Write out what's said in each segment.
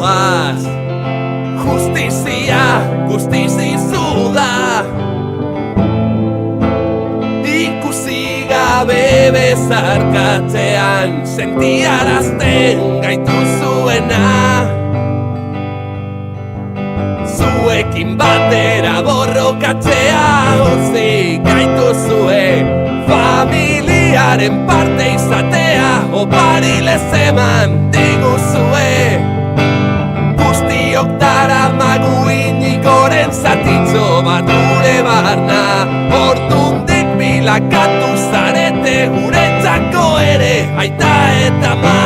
goaz. Justizia guztizizu da, ikusi gabe bezarkatzean sentiarazten gaituzuena. Zuekin batera borrokatzea utzi gaituzue, familiaren parte izatea opari lezeman diguzue. Guztiok daramagu inigoren zatitxo bat gure barna, ordundik bilakatu zarete guretzako ere aita eta ama.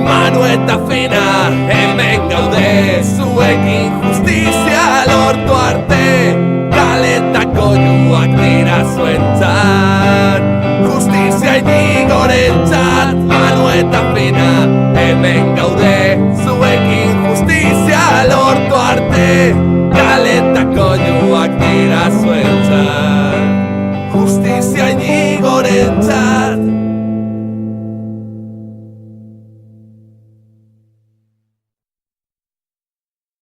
Manu eta Fina hemen gaude, zuekin justizia lortu arte, kaletako joak dira zuentzat. Justizia inigorentzat, Manu eta Fina hemen gaude, zuekin justizia lortu arte, kaletako joak dira zuentzat. Justizia inigorentzat.